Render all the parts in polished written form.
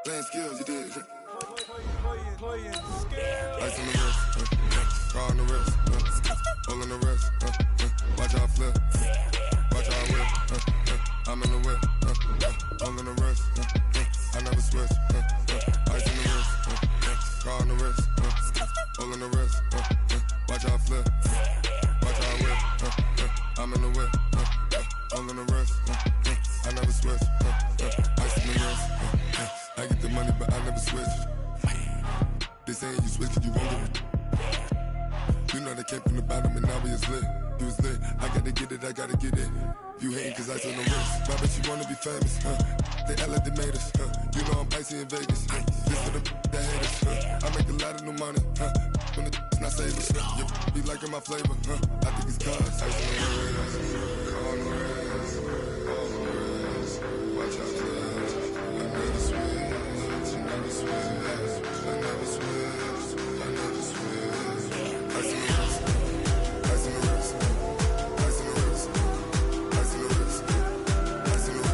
Playing skills, you did. Playing skills. Ice on the wrist, car on the wrist, all on the wrist. Watch how I flip, watch how I whip. I'm in the whip, all on the wrist. I never switch. Ice on the wrist, car on the wrist, all on the wrist. Watch how I flip, watch how I whip. I'm in the whip, all on the wrist. I never switch. Ice on the wrist. I get the money, but I never switch. They saying you switch, you won't get it. You know they came from the bottom and now we is lit. You was lit, I gotta get it, I gotta get it. You hating cause ice on the wrist. Why bet you wanna be famous, They act like they made us, You know I'm icy in Vegas, This for the that hate us, I make a lot of new money, When the not save us, You be liking my flavor, I think it's cause ice on the wrist, on the wrist, on the wrist. Watch out for that, I never switch, I never switch, I never switch, I never switch. Ice on the wrist, ice on the wrist, ice on the wrist, ice on the wrist, ice on the wrist,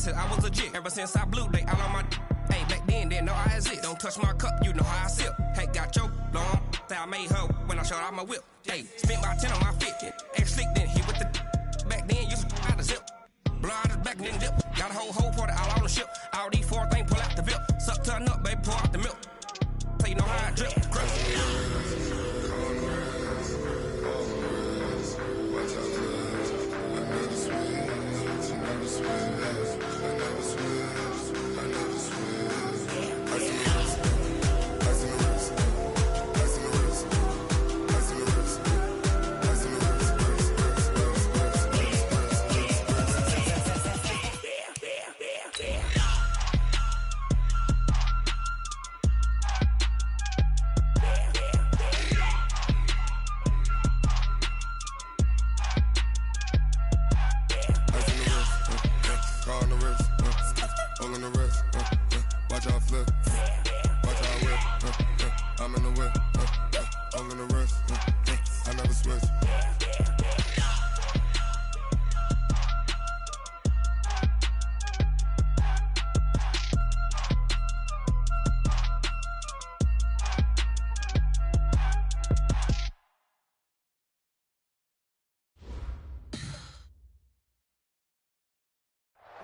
I was legit ever since I blew they all on my hey back then didn't know I exist. Don't touch my cup, you know how I sip. Hey, got your long say I made her when I showed out my whip. Hey, spent about 10 on my fit. Ex slick then hit with the back then used to out the zip. Blow out his back then dip. Got a whole party all on the ship. All these four things pull out the VIP. Suck turn up, baby, pour out the milk. So you know how I drip.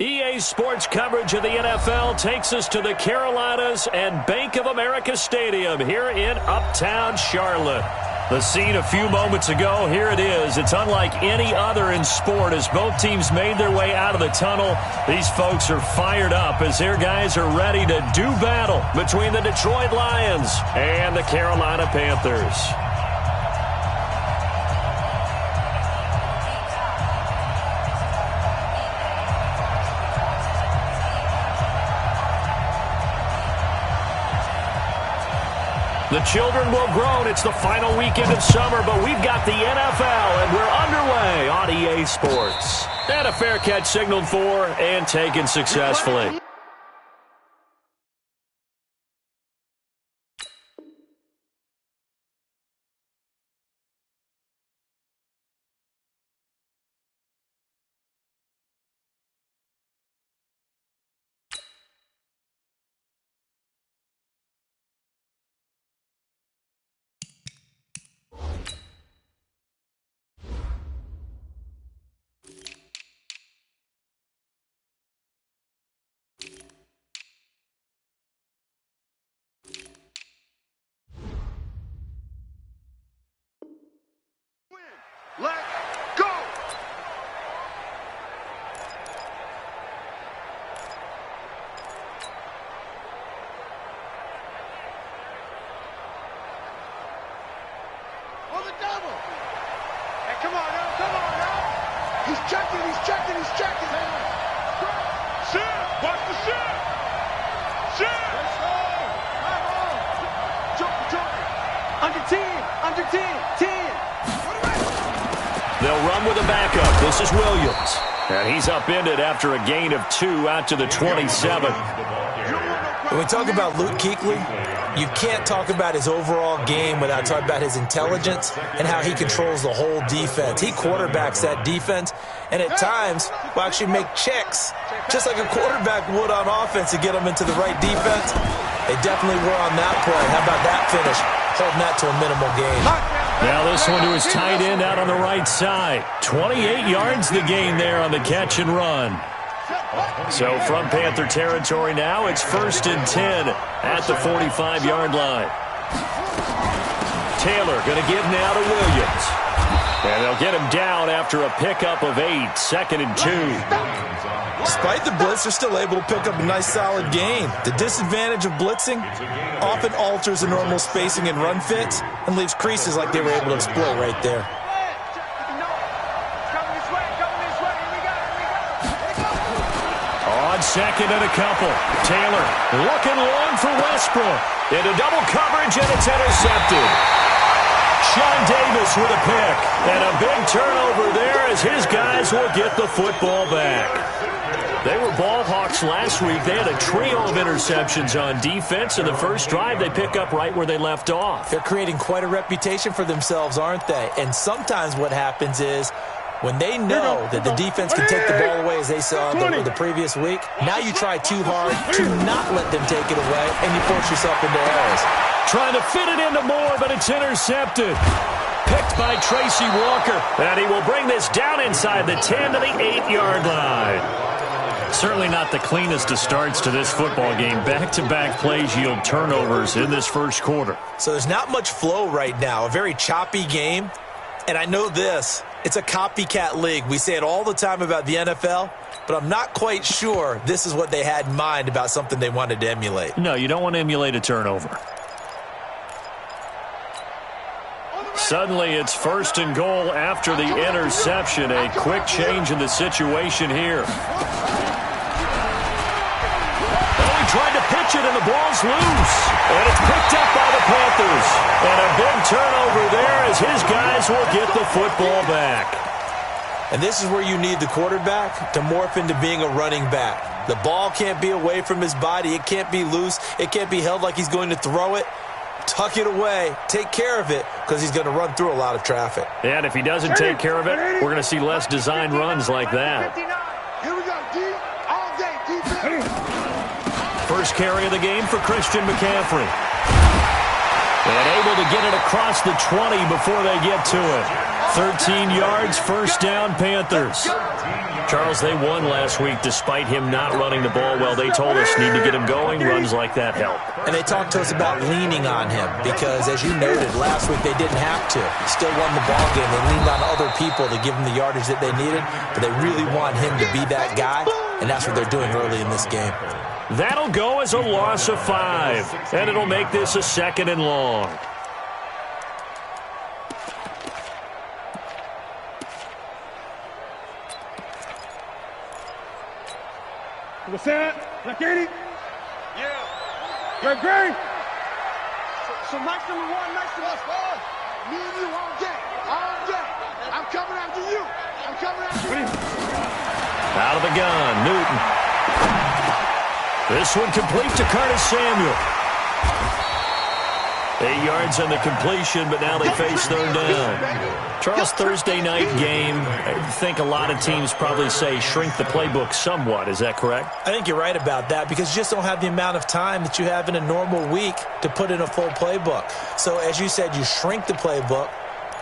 EA Sports coverage of the NFL takes us to the Carolinas and Bank of America Stadium here in Uptown Charlotte. The scene a few moments ago, here it is. It's unlike any other in sport as both teams made their way out of the tunnel. These folks are fired up as their guys are ready to do battle between the Detroit Lions and the Carolina Panthers. The children will groan. It's the final weekend of summer, but we've got the NFL, and we're underway on EA Sports. And a fair catch signaled for and taken successfully. Let's go! For the double! Hey, come on now, come on now! He's checking, he's checking, he's checking! Sit! Watch the sit! Sit! Let's go! Come on! Jump, jump! Under 10! Under 10! 10! They'll run with a backup. This is Williams. And he's upended after a gain of 2 out to the 27. When we talk about Luke Kuechly, you can't talk about his overall game without talking about his intelligence and how he controls the whole defense. He quarterbacks that defense, and at times will actually make checks, just like a quarterback would on offense to get them into the right defense. They definitely were on that play. How about that finish? Holding that to a minimal gain. Now this one to his tight end out on the right side. 28 yards the gain there on the catch and run. So from Panther territory now, it's 1st and 10 at the 45-yard line. Taylor going to give now to Williams. And they'll get him down after a pickup of 8, 2nd and 2. Despite the blitz, they're still able to pick up a nice solid gain. The disadvantage of blitzing often alters the normal spacing and run fits and leaves creases like they were able to exploit right there. On 2nd and a couple. Taylor looking long for Westbrook. Into double coverage, and it's intercepted. Sean Davis with a pick. And a big turnover there as his guys will get the football back. They were ball hawks last week. They had a trio of interceptions on defense. In the first drive, they pick up right where they left off. They're creating quite a reputation for themselves, aren't they? And sometimes what happens is when they know that the defense can take the ball away, as they saw the previous week, now you try too hard to not let them take it away, and you force yourself into errors. Trying to fit it into Moore, but it's intercepted. Picked by Tracy Walker. And he will bring this down inside the 10 to the 8-yard line. Certainly not the cleanest of starts to this football game. Back-to-back plays yield turnovers in this first quarter. So there's not much flow right now. A very choppy game. And I know this. It's a copycat league. We say it all the time about the NFL, but I'm not quite sure this is what they had in mind about something they wanted to emulate. No, you don't want to emulate a turnover. Suddenly, it's 1st and goal after the interception. A quick change in the situation here. Tried to pitch it, and the ball's loose. And it's picked up by the Panthers. And a big turnover there as his guys will get the football back. And this is where you need the quarterback to morph into being a running back. The ball can't be away from his body. It can't be loose. It can't be held like he's going to throw it. Tuck it away. Take care of it because he's going to run through a lot of traffic. Yeah, and if he doesn't take care of it, we're going to see less design runs like that. Here we go, D. All day, defense. First carry of the game for Christian McCaffrey. And able to get it across the 20 before they get to it. 13 yards, 1st down, Panthers. Charles, they won last week despite him not running the ball well. They told us need to get him going. Runs like that help. And they talked to us about leaning on him because, as you noted, last week they didn't have to. Still won the ball game. They leaned on other people to give them the yardage that they needed, but they really want him to be that guy, and that's what they're doing early in this game. That'll go as a loss of 5, and it'll make this a 2nd and long. What's that? Like 80? Yeah. You're great. So nice number 1, nice number 4. Me and you all day. All day. I'm coming after you. I'm coming after you. Out of the gun, Newton. This one complete to Curtis Samuel. 8 yards on the completion, but now they face 3rd down. Charles, Thursday night game, I think a lot of teams probably say shrink the playbook somewhat. Is that correct? I think you're right about that because you just don't have the amount of time that you have in a normal week to put in a full playbook. So as you said, you shrink the playbook,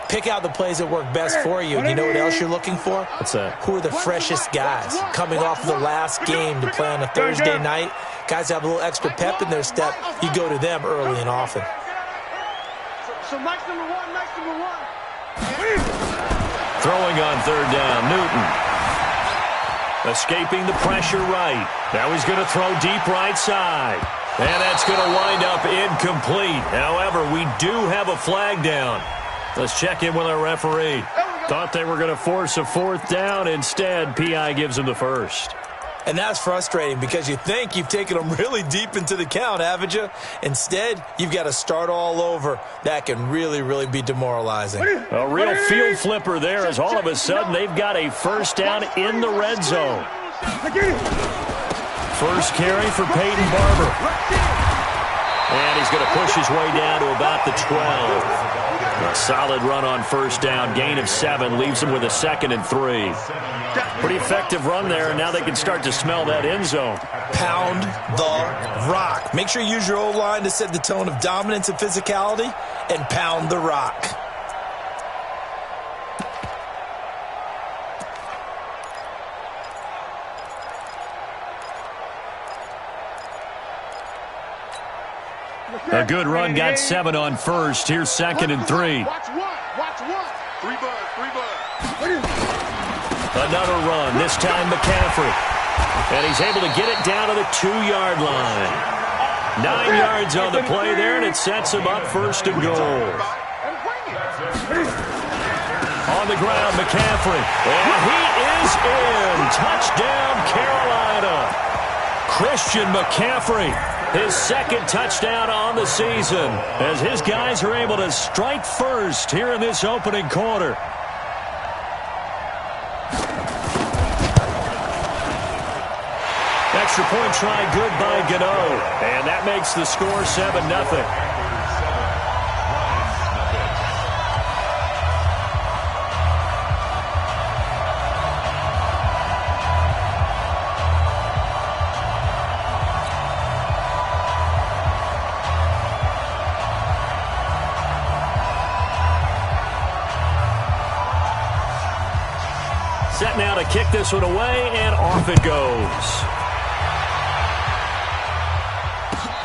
pick out the plays that work best for you. And you know what else you're looking for? What's that? Who are the freshest guys coming off of the last game to play on a Thursday night? Guys have a little extra pep in their step. You go to them early and often. So nice number 1, nice number 1. Throwing on 3rd down, Newton. Escaping the pressure right. Now he's going to throw deep right side. And that's going to wind up incomplete. However, we do have a flag down. Let's check in with our referee. Thought they were going to force a 4th down. Instead, PI gives him the first. And that's frustrating because you think you've taken them really deep into the count, haven't you? Instead, you've got to start all over. That can really, really be demoralizing. A real field flipper there as all of a sudden they've got a first down in the red zone. First carry for Peyton Barber. And he's going to push his way down to about the 12. A solid run on first down. Gain of 7 leaves him with a 2nd and 3. Pretty effective run there, and now they can start to smell that end zone. Pound the rock. Make sure you use your O-line to set the tone of dominance and physicality, and pound the rock. A good run, got 7 on first. Here's 2nd and 3. Watch one. 3 bud. Another run, this time McCaffrey. And he's able to get it down to the 2-yard line. 9 yards on the play there, and it sets him up first and goal. On the ground, McCaffrey. And he is in. Touchdown, Carolina. Christian McCaffrey. His 2nd touchdown on the season as his guys are able to strike first here in this opening quarter. Extra point try good by Gano. And that makes the score 7-0. Set now to kick this one away, and off it goes.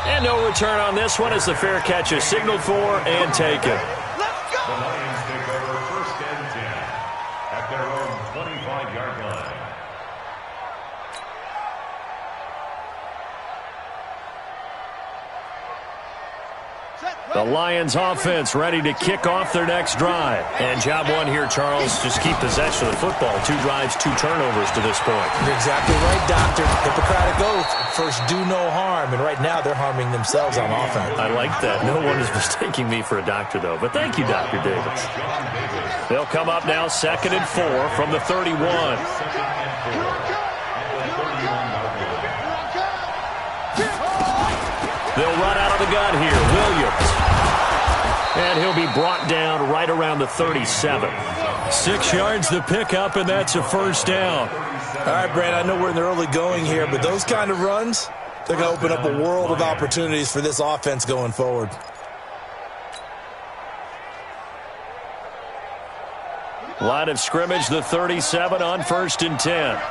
And no return on this one as the fair catch is signaled for and taken. Let's go! The Lions take over 1st and 10 at their own 25-yard line. The Lions offense ready to kick off their next drive. And job one here, Charles, just keep possession of the football. 2 drives, 2 turnovers to this point. You're exactly right, Doctor. Hippocratic oath. First, do no harm. And right now, they're harming themselves on offense. I like that. No one is mistaking me for a doctor, though. But thank you, Dr. Davis. They'll come up now 2nd and 4 from the 31. They'll run out of the gun here. Williams. And he'll be brought down right around the 37. 6 yards to pick up, and that's a first down. All right, Brad, I know we're in the early going here, but those kind of runs, they're going to open up a world of opportunities for this offense going forward. Line of scrimmage, the 37 on 1st and 10.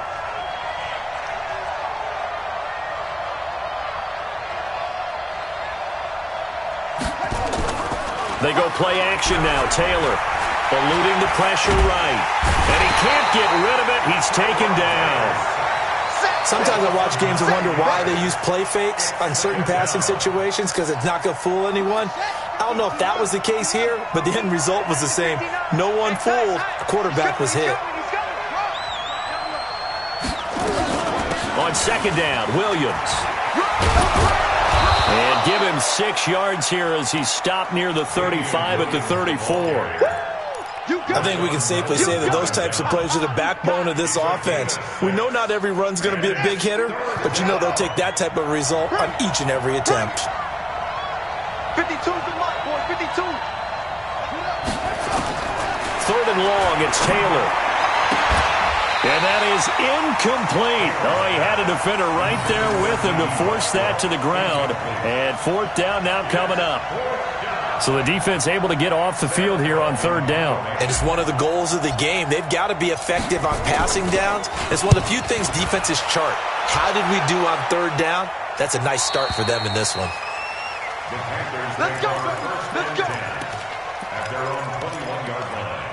They go play action now. Taylor eluding the pressure right. And he can't get rid of it. He's taken down. Sometimes I watch games and wonder why they use play fakes on certain passing situations because it's not going to fool anyone. I don't know if that was the case here, but the end result was the same. No one fooled. The quarterback was hit. On 2nd down, Williams. And give him 6 yards here as he stopped near the 35 at the 34. I think we can safely say that those types of plays are the backbone of this offense. We know not every run's going to be a big hitter, but you know they'll take that type of result on each and every attempt. 52's the mark, boy, 52. 3rd and long, it's Taylor. And that is incomplete. Oh, he had a defender right there with him to force that to the ground. And 4th down now coming up. So the defense able to get off the field here on 3rd down. And it's one of the goals of the game. They've got to be effective on passing downs. It's one of the few things defenses chart. How did we do on 3rd down? That's a nice start for them in this one. Let's go, let's go. At their own 21-yard line.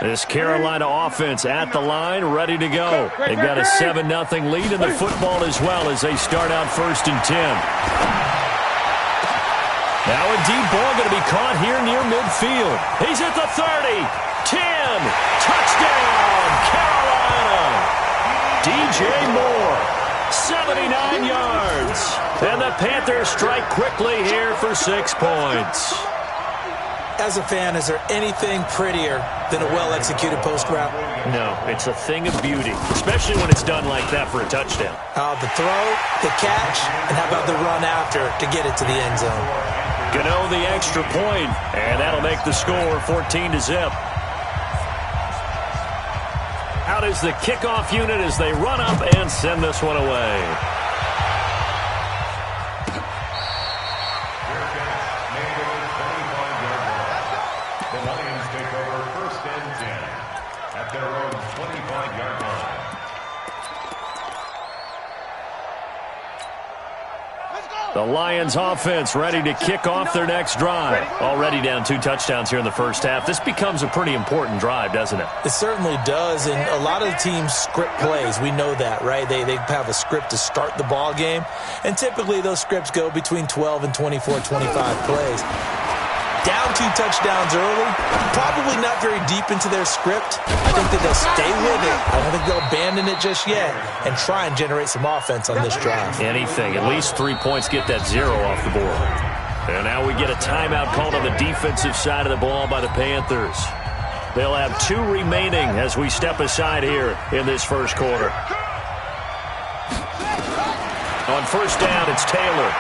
This Carolina offense at the line, ready to go. They've got a 7-0 lead in the football as well as they start out 1st and 10. Now a deep ball going to be caught here near midfield. He's at the 30. 10. Touchdown, Carolina. DJ Moore, 79 yards. And the Panthers strike quickly here for 6 points. As a fan, is there anything prettier than a well-executed post route? No, it's a thing of beauty, especially when it's done like that for a touchdown. The throw, the catch, and how about the run after to get it to the end zone? Gano the extra point, and that'll make the score 14-0. Out is the kickoff unit as they run up and send this one away. The Lions take over 1st and 10 at their own 25-yard line. The Lions offense ready to kick off their next drive. Already down 2 touchdowns here in the first half. This becomes a pretty important drive, doesn't it? It certainly does, and a lot of the teams script plays. We know that, right? They have a script to start the ball game, and typically those scripts go between 12 and 24, 25 plays. Down 2 touchdowns early, probably not very deep into their script. I think that they'll stay with it. I don't think they'll abandon it just yet and try and generate some offense on this drive. Anything, at least 3 points, get that 0 off the board. And now we get a timeout called on the defensive side of the ball by the Panthers. They'll have 2 remaining as we step aside here in this first quarter. On first down, it's Taylor.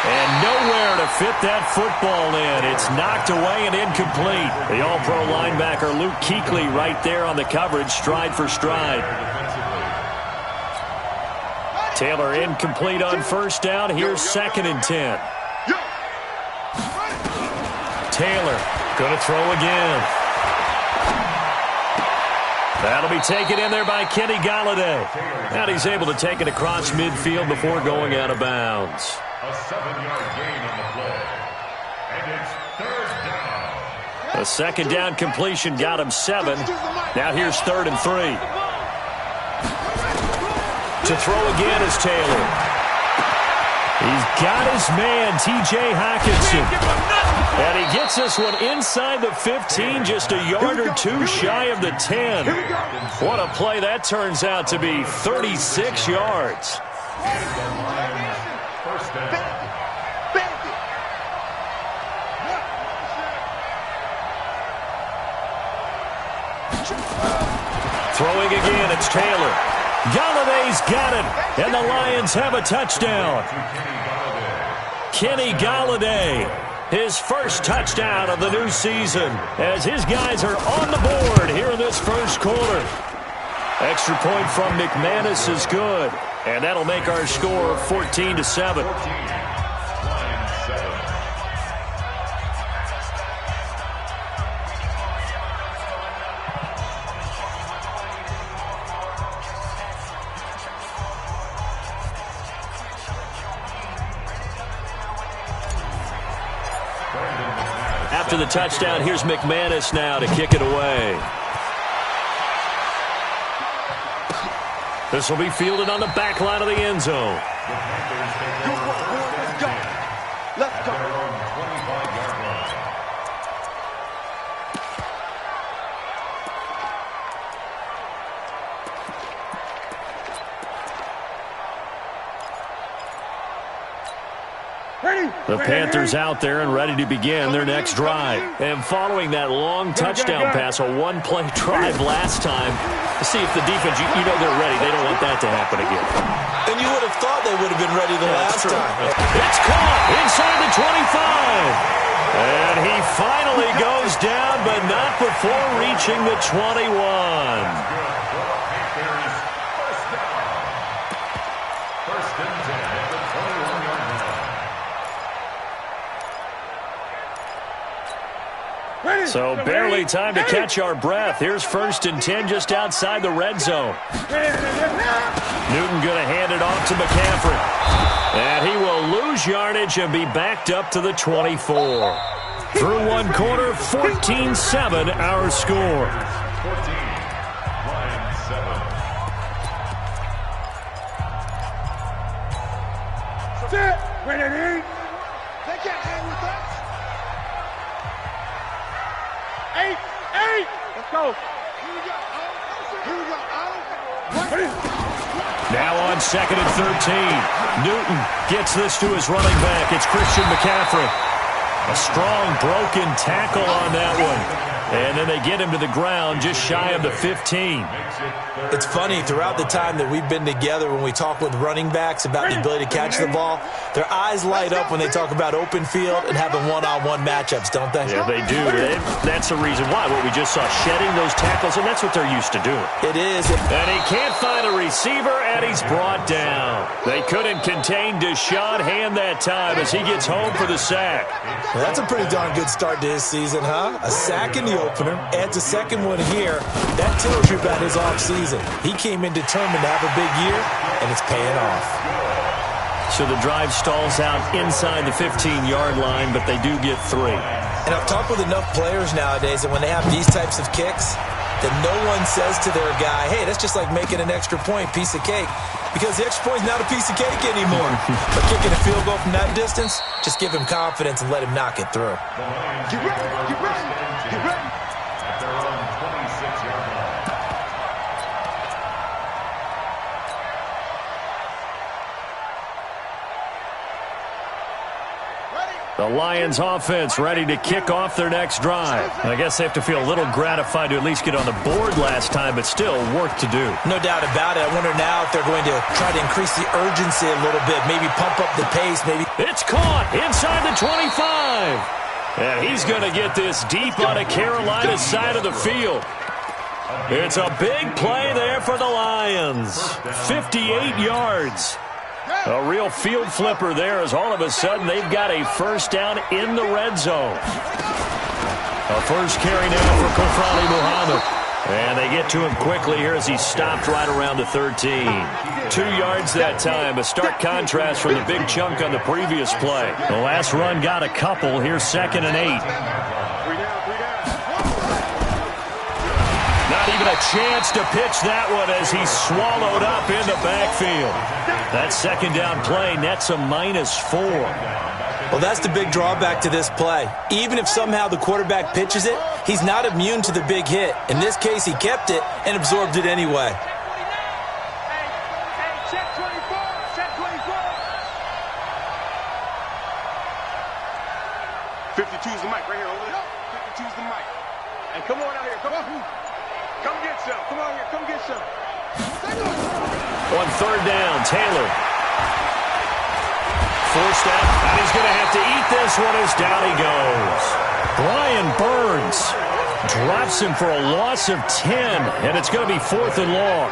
And nowhere to fit that football in. It's knocked away and incomplete. The all-pro linebacker Luke Kuechly right there on the coverage, stride for stride. Taylor incomplete on first down. Here's 2nd and 10. Taylor going to throw again. That'll be taken in there by Kenny Golladay. And he's able to take it across midfield before going out of bounds. A 7-yard gain on the play. And it's 3rd down. A 2nd down completion got him 7. Now here's 3rd and 3. To throw again is Taylor. He's got his man, T.J. Hockenson. And he gets this one inside the 15, just a yard or 2 shy of the 10. What a play that turns out to be, 36 yards. Throwing again, it's Taylor. Galladay's got it, and the Lions have a touchdown. Kenny Golladay, his first touchdown of the new season, as his guys are on the board here in this first quarter. Extra point from McManus is good, and that'll make our score 14-7. After the touchdown, here's McManus now to kick it away. This will be fielded on the back line of the end zone. Let's go. Let's go. The Panthers out there and ready to begin their next drive. And following that long touchdown pass, a one-play drive last time, to see if the defense, you know they're ready. They don't want that to happen again. And you would have thought they would have been ready the last time. It's caught inside the 25. And he finally goes down, but not before reaching the 21. So barely time to catch our breath. Here's 1st and 10 just outside the red zone. Newton going to hand it off to McCaffrey. And he will lose yardage and be backed up to the 24. Through one quarter, 14-7 our score. 14, Lions 7. That's it. Win it, they can't hang with us. 8. Let's go. Here we go. Now on 2nd and 13. Newton gets this to his running back. It's Christian McCaffrey. A strong broken tackle on that one. And then they get him to the ground just shy of the 15. It's funny, throughout the time that we've been together, when we talk with running backs about the ability to catch the ball, their eyes light up when they talk about open field and having one-on-one matchups, don't they? Yeah, they do. That's the reason why. What we just saw, shedding those tackles, and that's what they're used to doing. It is. And he can't find a receiver, and he's brought down. They couldn't contain Deshaun Hand that time as he gets home for the sack. Well, that's a pretty darn good start to his season, huh? A sack in the opener, adds a second one here. That tells you about his offseason. He came in determined to have a big year, and it's paying off. So the drive stalls out inside the 15-yard line, but they do get 3. And I've talked with enough players nowadays that when they have these types of kicks, that no one says to their guy, hey, that's just like making an extra point, piece of cake. Because the extra point's not a piece of cake anymore. But kicking a field goal from that distance, just give him confidence and let him knock it through. Get ready. At their own 26-yard line. The Lions offense ready to kick off their next drive. I guess they have to feel a little gratified to at least get on the board last time, but still work to do. No doubt about it. I wonder now if they're going to try to increase the urgency a little bit, maybe pump up the pace. Maybe it's caught inside the 25. And he's going to get this deep on a Carolina side of the field. It's a big play there for the Lions. 58 yards. A real field flipper there as all of a sudden they've got a first down in the red zone. A first carry now for Kofrani Muhammad. And they get to him quickly here as he stopped right around the 13. 2 yards that time. A stark contrast from the big chunk on the previous play. The last run got a couple. Here's 2nd and 8. Not even a chance to pitch that one as he's swallowed up in the backfield. That second down play nets a -4. Well, that's the big drawback to this play. Even if somehow the quarterback pitches it, he's not immune to the big hit. In this case, he kept it and absorbed it anyway. Check 24. 52's the mic right here. Over there. 52's the mic. Hey, come on out here. Come on. Come get some. Come on here. Come get some. On 3rd down, Taylor. Forced out, and he's going to have to eat this one as down he goes. Brian Burns drops him for a loss of 10, and it's going to be 4th and long.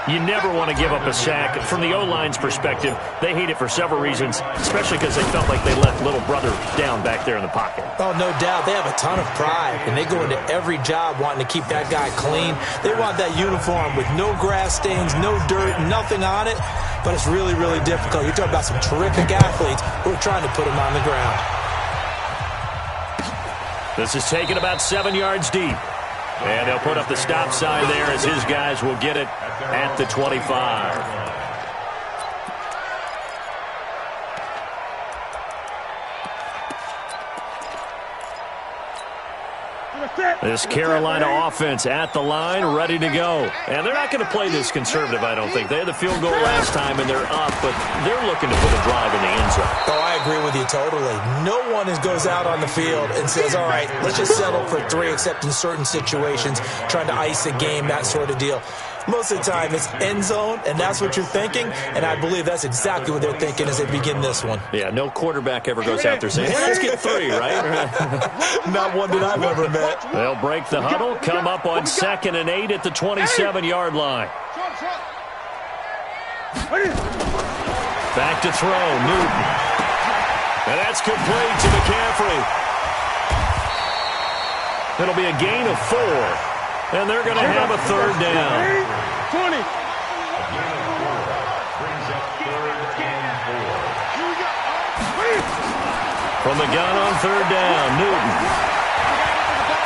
You never want to give up a sack. From the O-line's perspective, they hate it for several reasons, especially because they felt like they left little brother down back there in the pocket. Oh, no doubt. They have a ton of pride, and they go into every job wanting to keep that guy clean. They want that uniform with no grass stains, no dirt, nothing on it. But it's really, really difficult. You're talking about some terrific athletes who are trying to put him on the ground. This is taken about 7 yards deep. And they'll put up the stop sign there as his guys will get it at the 25. This Carolina offense at the line, ready to go. And they're not going to play this conservative, I don't think. They had the field goal last time, and they're up, but they're looking to put a drive in the end zone. Oh, I agree with you totally. No one goes out on the field and says, all right, let's just settle for 3, except in certain situations, trying to ice a game, that sort of deal. Most of the time, it's end zone, and that's what you're thinking, and I believe that's exactly what they're thinking as they begin this one. Yeah, no quarterback ever goes out there saying, hey, let's get 3, right? Not one that I've ever met. They'll break the huddle, come up on 2nd and 8 at the 27-yard line. Back to throw, Newton. And that's complete to McCaffrey. It'll be a gain of 4. And they're going to have a 3rd down. 20. From the gun on 3rd down, Newton.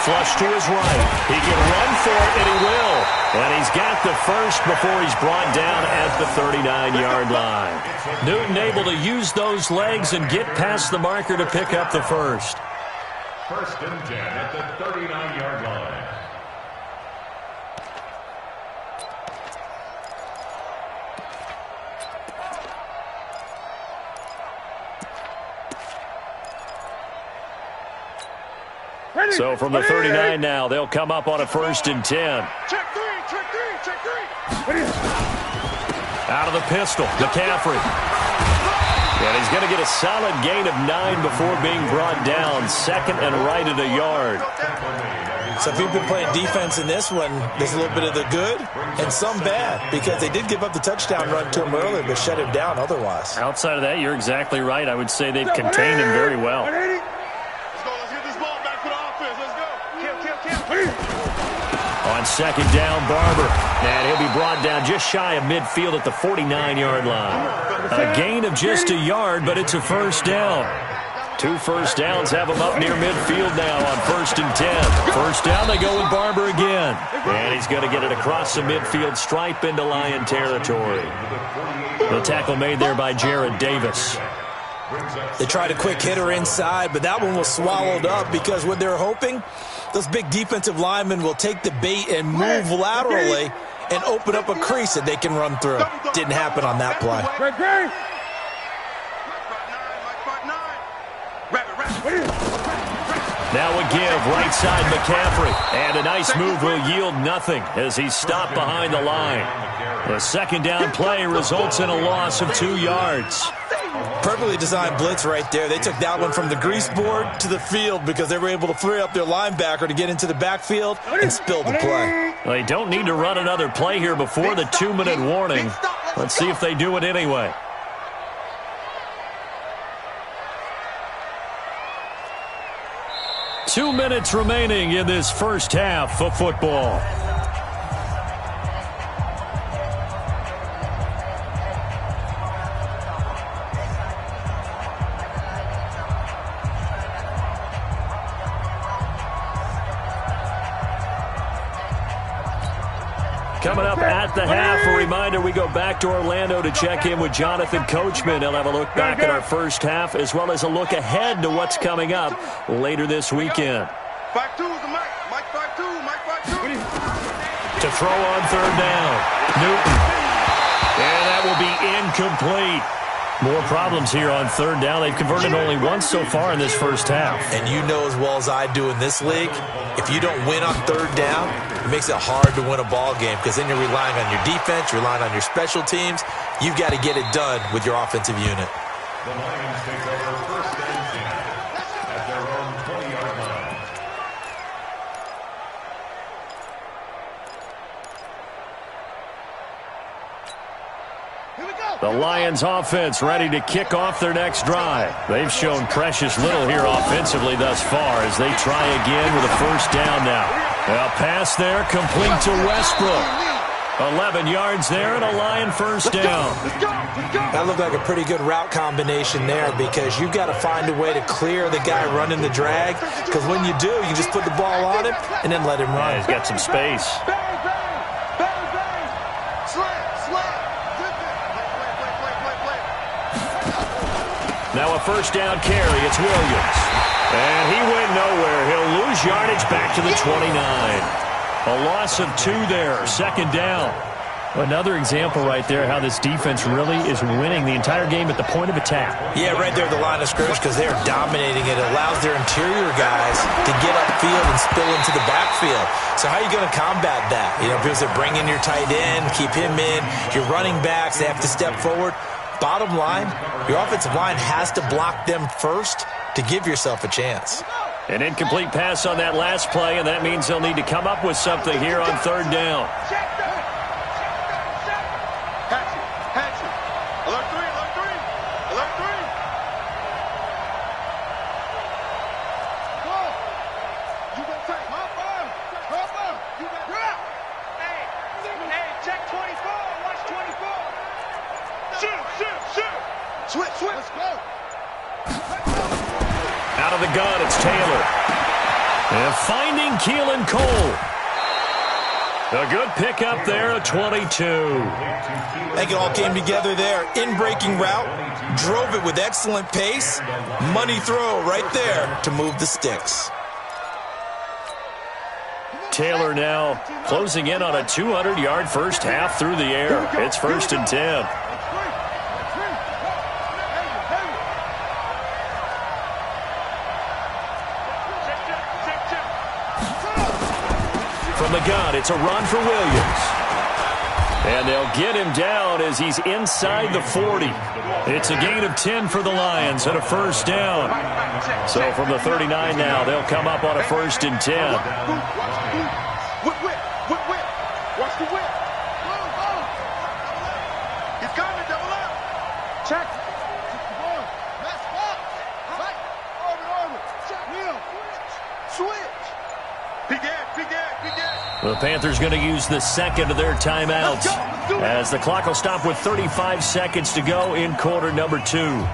Flush to his right. He can run for it, and he will. And he's got the first before he's brought down at the 39-yard line. Newton able to use those legs and get past the marker to pick up the first. First and 10 at the 39-yard line. So from the 39 now, they'll come up on a first and 10. Check three, check three, check three. Out of the pistol, McCaffrey. And he's going to get a solid gain of 9 before being brought down. Second and right at a yard. So if you've been playing defense in this one, there's a little bit of the good and some bad, because they did give up the touchdown run to him earlier, but shut him down otherwise. Outside of that, you're exactly right. I would say they've contained him very well. On second down, Barber. And he'll be brought down just shy of midfield at the 49-yard line. A gain of just a yard, but it's a first down. 2 first downs have him up near midfield now on first and 10. First down, they go with Barber again. And he's going to get it across the midfield stripe into Lion territory. The tackle made there by Jared Davis. They tried a quick hitter inside, but that one was swallowed up because what they're hoping, those big defensive linemen will take the bait and move laterally and open up a crease that they can run through. Didn't happen on that play. Now a give, right side McCaffrey. And a nice move will yield nothing as he's stopped behind the line. The second down play results in a loss of 2 yards. Perfectly designed blitz right there. They took that one from the grease board to the field because they were able to free up their linebacker to get into the backfield and spill the play. They don't need to run another play here before the 2-minute warning. Let's see if they do it anyway. Two minutes remaining in this first half of football. Coming up at the half, a reminder, we go back to Orlando to check in with Jonathan Coachman. He'll have a look back at our first half as well as a look ahead to what's coming up later this weekend. 5-2 is the mic. Mike 5-2, Mike 5-2. To throw on third down, Newton. And that will be incomplete. More problems here on third down. They've converted only once so far in this first half. And you know as well as I do in this league, if you don't win on third down, it makes it hard to win a ball game because then you're relying on your defense, you're relying on your special teams. You've got to get it done with your offensive unit. The Lions take over first and 10 at their own 20-yard line. The Lions offense ready to kick off their next drive. They've shown precious little here offensively thus far as they try again with a first down now. A pass there complete to Westbrook. 11 yards there and a Lion first down. That looked like a pretty good route combination there because you've got to find a way to clear the guy running the drag because when you do, you just put the ball on him and then let him run. Yeah, he's got some space. Now a first down carry. It's Williams. And he went nowhere. He'll lose yardage back to the 29. A loss of 2 there. Second down. Another example right there how this defense really is winning the entire game at the point of attack. Yeah, right there at the line of scrimmage because they're dominating it. It allows their interior guys to get upfield and spill into the backfield. So how are you going to combat that? You know, because they're bringing your tight end, keep him in. Your running backs, they have to step forward. Bottom line, your offensive line has to block them first to give yourself a chance. An incomplete pass on that last play, and that means they'll need to come up with something here on third down. Out of the gun, it's Taylor. And finding Keelan Cole. A good pickup there at 22. I think it all came together there. In-breaking route, drove it with excellent pace. Money throw right there to move the sticks. Taylor now closing in on a 200-yard first half through the air. It's 1st and 10. From the gun, it's a run for Williams. And they'll get him down as he's inside the 40. It's a gain of 10 for the Lions and a first down. So from the 39 now, they'll come up on a 1st and 10. Watch the whip. He's coming, double up. Check. Switch. Begin. The Panthers going to use the second of their timeouts as the clock will stop with 35 seconds to go in quarter number 2.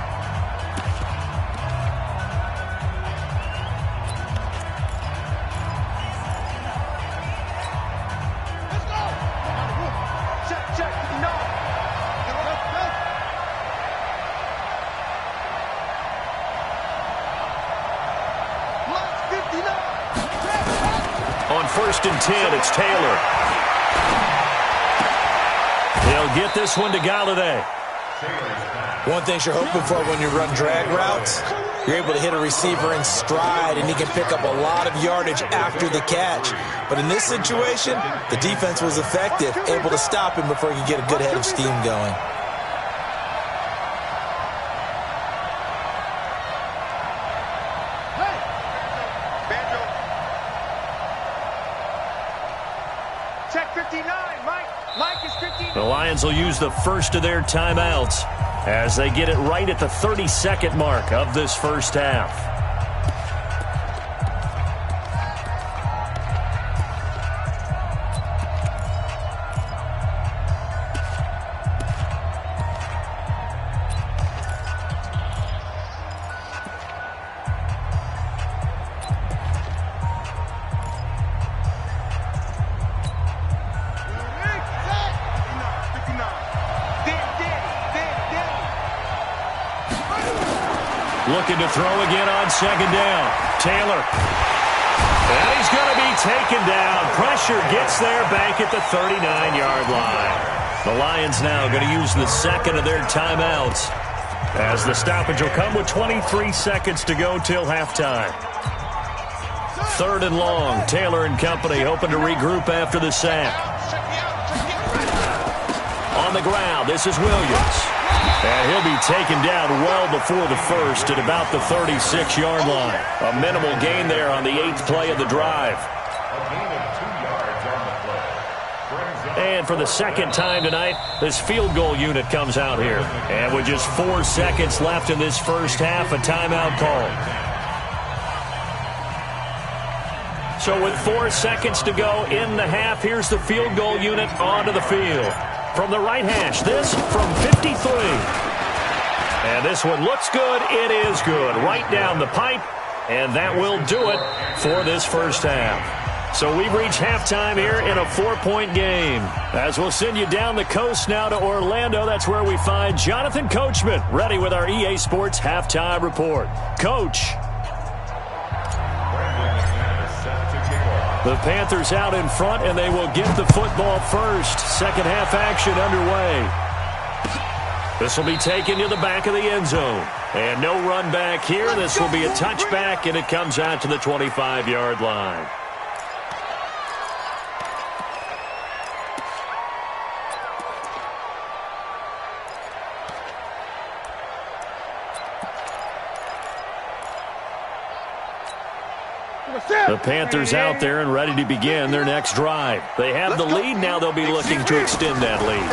On 1st and 10, it's Taylor. He'll get this one to Galladay. One thing you're hoping for when you run drag routes, you're able to hit a receiver in stride, and he can pick up a lot of yardage after the catch. But in this situation, the defense was effective, able to stop him before he could get a good head of steam going. The Lions will use the first of their timeouts as they get it right at the 30-second mark of this first half. Looking to throw again on 2nd down. Taylor. And he's going to be taken down. Pressure gets there back at the 39-yard line. The Lions now going to use the second of their timeouts as the stoppage will come with 23 seconds to go till halftime. 3rd and long. Taylor and company hoping to regroup after the sack. On the ground, this is Williams. And he'll be taken down well before the first at about the 36-yard line. A minimal gain there on the 8th play of the drive. And for the second time tonight, this field goal unit comes out here. And with just 4 seconds left in this first half, a timeout call. So with 4 seconds to go in the half, here's the field goal unit onto the field. From the right hash, this from 53. And this one looks good. It is good. Right down the pipe. And that will do it for this first half. So we've reached halftime here in a 4-point game. As we'll send you down the coast now to Orlando, that's where we find Jonathan Coachman ready with our EA Sports Halftime Report. Coach. The Panthers out in front, and they will get the football first. Second half action underway. This will be taken to the back of the end zone. And no run back here. This will be a touchback, and it comes out to the 25-yard line. The Panthers out there and ready to begin their next drive. They have the lead. Now they'll be looking to extend that lead.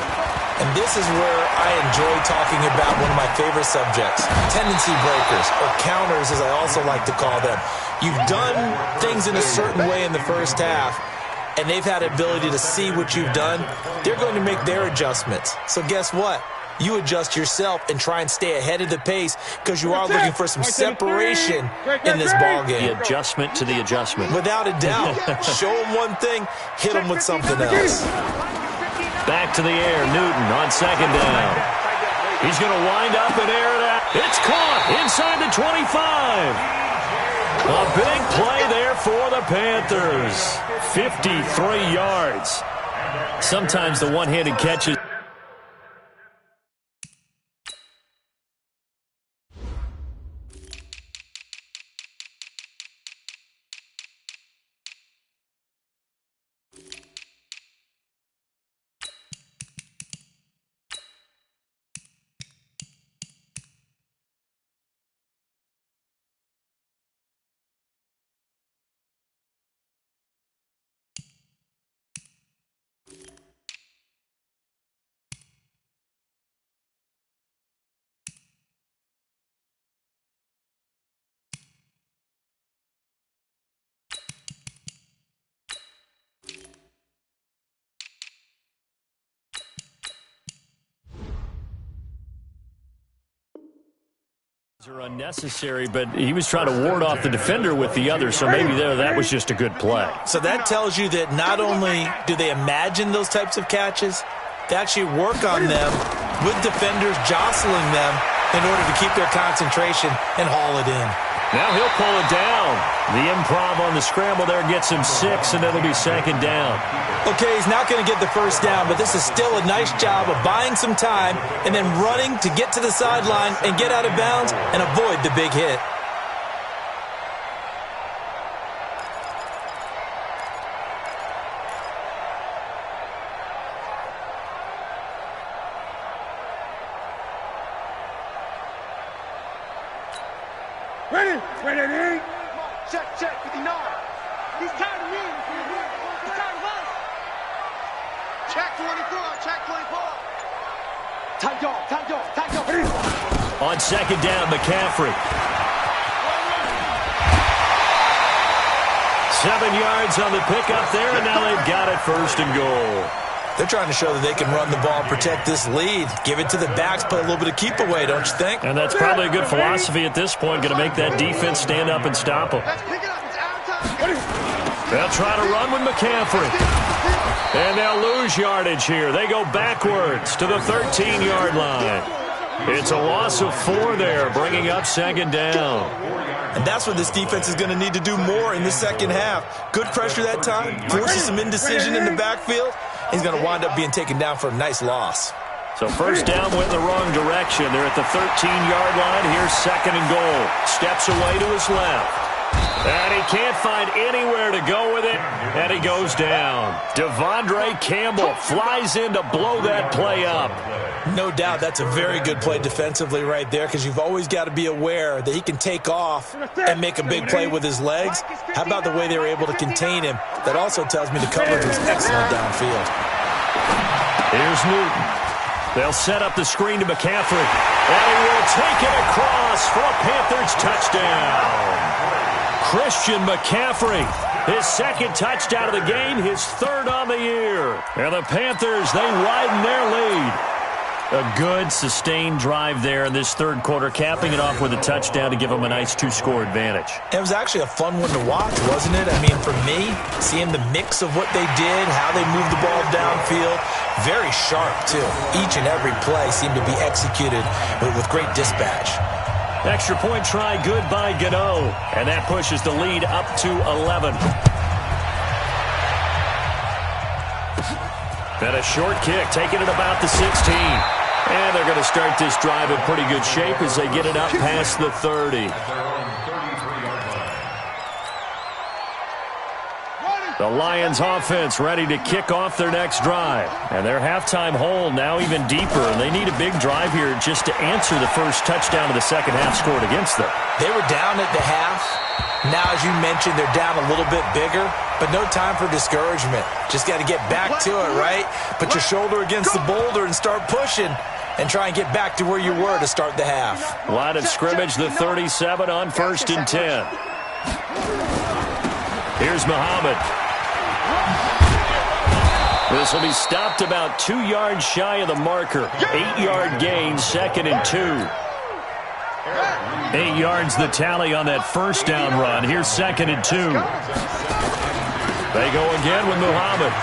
And this is where I enjoy talking about one of my favorite subjects, tendency breakers, or counters as I also like to call them. You've done things in a certain way in the first half, and they've had the ability to see what you've done. They're going to make their adjustments. So guess what? You adjust yourself and try and stay ahead of the pace because you are looking for some separation in this ball game. The adjustment to the adjustment. Without a doubt. Show them one thing, hit them with something else. Back to the air, Newton on 2nd down. He's going to wind up and air it out. It's caught inside the 25. A big play there for the Panthers. 53 yards. Sometimes the one-handed catches. Are unnecessary, but he was trying to ward off the defender with the other, so maybe that was just a good play. So that tells you that not only do they imagine those types of catches, they actually work on them with defenders jostling them in order to keep their concentration and haul it in. Now he'll pull it down. The improv on the scramble there gets him 6, and it'll be second down. Okay, he's not going to get the first down, but this is still a nice job of buying some time and then running to get to the sideline and get out of bounds and avoid the big hit. Ready. Check, 59. He's tired of me. He's tired of us. Check 24. Tight dog. On second down, McCaffrey. 7 yards on the pickup there, and now they've got it first and goal. They're trying to show that they can run the ball, protect this lead, give it to the backs, play a little bit of keep away, don't you think? And that's probably a good philosophy at this point, going to make that defense stand up and stop them. They'll try to run with McCaffrey. And they'll lose yardage here. They go backwards to the 13-yard line. It's a loss of 4 there, bringing up second down. And that's what this defense is going to need to do more in the second half. Good pressure that time, forces some indecision in the backfield. He's going to wind up being taken down for a nice loss. So first down went in the wrong direction. They're at the 13-yard line. Here's second and goal. Steps away to his left. And he can't find anywhere to go with it, and he goes down. Devondre Campbell flies in to blow that play up. No doubt that's a very good play defensively right there, because you've always got to be aware that he can take off and make a big play with his legs. How about the way they were able to contain him? That also tells me the coverage was excellent downfield. Here's Newton. They'll set up the screen to McCaffrey, and he will take it across for a Panthers touchdown. Christian McCaffrey, his second touchdown of the game, his third on the year. And the Panthers, they widen their lead. A good, sustained drive there in this third quarter, capping it off with a touchdown to give them a nice 2-score advantage. It was actually a fun one to watch, wasn't it? I mean, for me, seeing the mix of what they did, how they moved the ball downfield, very sharp, too. Each and every play seemed to be executed with great dispatch. Extra point try good by Gano, and that pushes the lead up to 11. And a short kick, taking it about the 16. And they're going to start this drive in pretty good shape as they get it up past the 30. The Lions offense ready to kick off their next drive. And their halftime hole now even deeper. And they need a big drive here just to answer the first touchdown of the second half scored against them. They were down at the half. Now, as you mentioned, they're down a little bit bigger. But no time for discouragement. Just got to get back to it, right? Put your shoulder against the boulder and start pushing. And try and get back to where you were to start the half. Line of scrimmage, the 37 on 1st and 10. Here's Muhammad. This will be stopped about 2 yards shy of the marker. 8-yard gain, 2nd and 2. 8 yards the tally on that first down run. Here's 2nd and 2. They go again with Muhammad.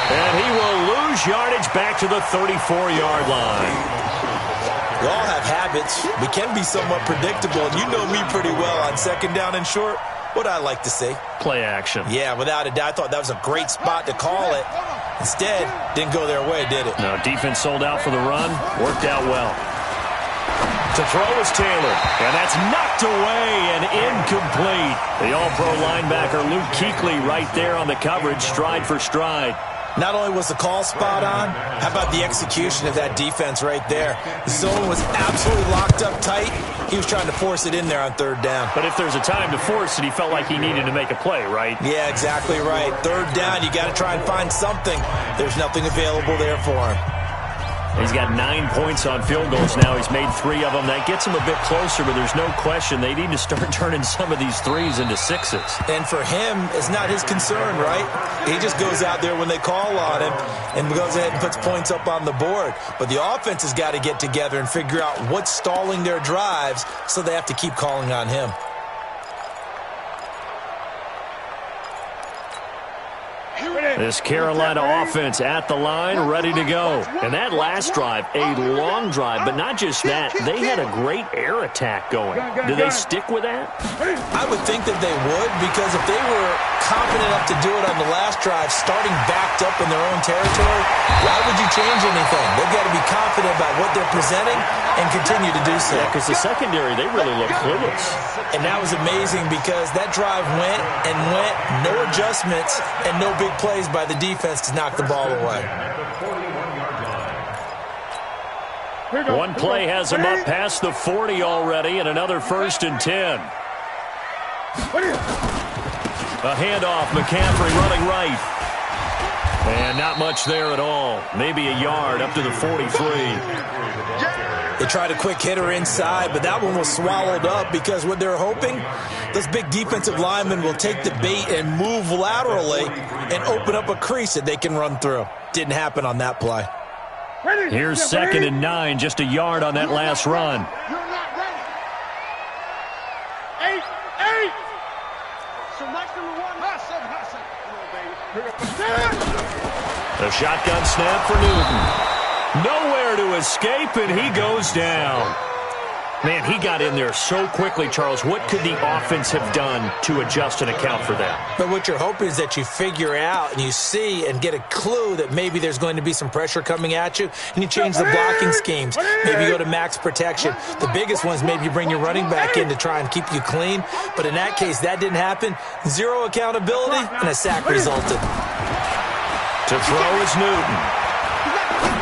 And he will lose yardage back to the 34-yard line. We all have habits. We can be somewhat predictable, and you know me pretty well on second down and short. What I like to see. Play action. Yeah, without a doubt. I thought that was a great spot to call it. Instead, didn't go their way, did it? No, defense sold out for the run. Worked out well. To throw is Taylor. And that's knocked away and incomplete. The all-pro linebacker Luke Kuechly right there on the coverage, stride for stride. Not only was the call spot on, how about the execution of that defense right there? The zone was absolutely locked up tight. He was trying to force it in there on third down. But if there's a time to force it, he felt like he needed to make a play, right? Yeah, exactly right. Third down, you got to try and find something. There's nothing available there for him. He's got 9 points on field goals now. He's made 3 of them. That gets him a bit closer, but there's no question they need to start turning some of these threes into sixes. And for him, it's not his concern, right? He just goes out there when they call on him and goes ahead and puts points up on the board. But the offense has got to get together and figure out what's stalling their drives, so they have to keep calling on him. This Carolina offense at the line, ready to go. And that last drive, a long drive, but not just that. They had a great air attack going. Do they stick with that? I would think that they would, because if they were confident enough to do it on the last drive, starting backed up in their own territory, why would you change anything? They've got to be confident about what they're presenting and continue to do so. Yeah, because the secondary, they really look clueless. And that was amazing because that drive went and went, no adjustments and no big plays by the defense to knock the ball away. One play has him up past the 40 already, and another 1st and 10. A handoff, McCaffrey running right. And not much there at all. Maybe a yard up to the 43. They tried a quick hitter inside, but that one was swallowed up because what they're hoping, this big defensive lineman will take the bait and move laterally and open up a crease that they can run through. Didn't happen on that play. Here's 2nd and 9, just a yard on that last run. You're not ready. 8. So match number 1. Hot seven. The shotgun snap for Newton. Nowhere to escape, and he goes down. Man, he got in there so quickly, Charles. What could the offense have done to adjust and account for that? But what you're hoping is that you figure out and you see and get a clue that maybe there's going to be some pressure coming at you, and you change the blocking schemes. Maybe you go to max protection. The biggest one is maybe you bring your running back in to try and keep you clean. But in that case, that didn't happen. Zero accountability, and a sack resulted. To throw is Newton.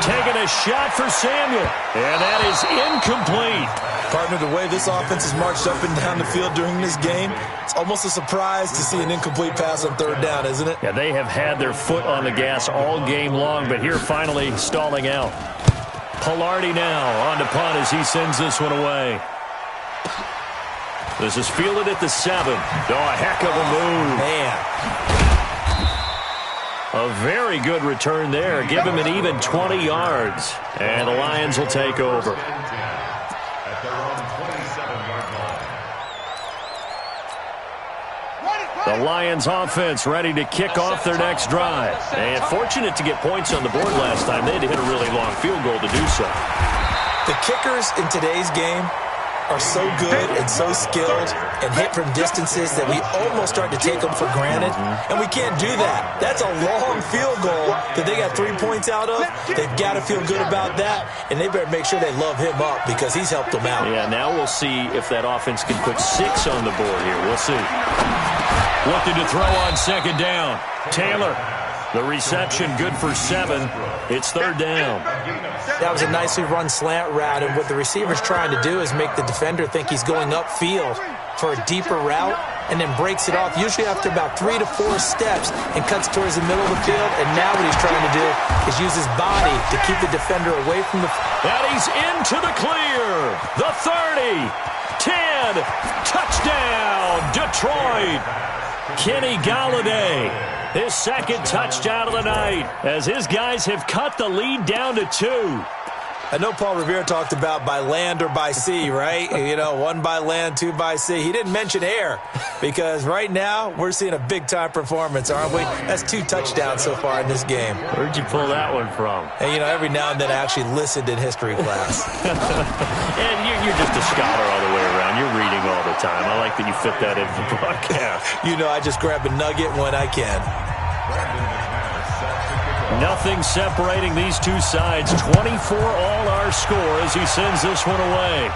Taking a shot for Samuel, and that is incomplete. Partner, the way this offense has marched up and down the field during this game, it's almost a surprise to see an incomplete pass on third down, isn't it? Yeah, they have had their foot on the gas all game long, but here finally stalling out. Pilardi now on to punt as he sends this one away. This is fielded at the 7. Oh, a heck of a move. Man. A very good return there. Give him an even 20 yards. And the Lions will take over. The Lions offense ready to kick off their next drive. And fortunate to get points on the board last time. They had to hit a really long field goal to do so. The kickers in today's game are so good and so skilled and hit from distances that we almost start to take them for granted. And we can't do that. That's a long field goal that they got 3 points out of. They've got to feel good about that, and they better make sure they love him up because he's helped them out. Yeah, now we'll see if that offense can put 6 on the board here. We'll see. Looking to throw on 2nd down. Taylor. The reception good for 7. It's 3rd down. That was a nicely run slant route, and what the receiver's trying to do is make the defender think he's going upfield for a deeper route and then breaks it off, usually after about 3 to 4 steps, and cuts towards the middle of the field. And now what he's trying to do is use his body to keep the defender away from the... And he's into the clear. The 30. 10. Touchdown, Detroit. Kenny Golladay. His 2nd touchdown of the night as his guys have cut the lead down to 2. I know Paul Revere talked about by land or by sea, right? You know, 1 by land, 2 by sea. He didn't mention air because right now we're seeing a big-time performance, aren't we? That's 2 touchdowns so far in this game. Where'd you pull that one from? And, you know, every now and then I actually listened in history class. And you're just a scholar all the way around. You're reading all the time. I like that you fit that into the broadcast. You know, I just grab a nugget when I can. Nothing separating these two sides. 24 all our score as he sends this one away.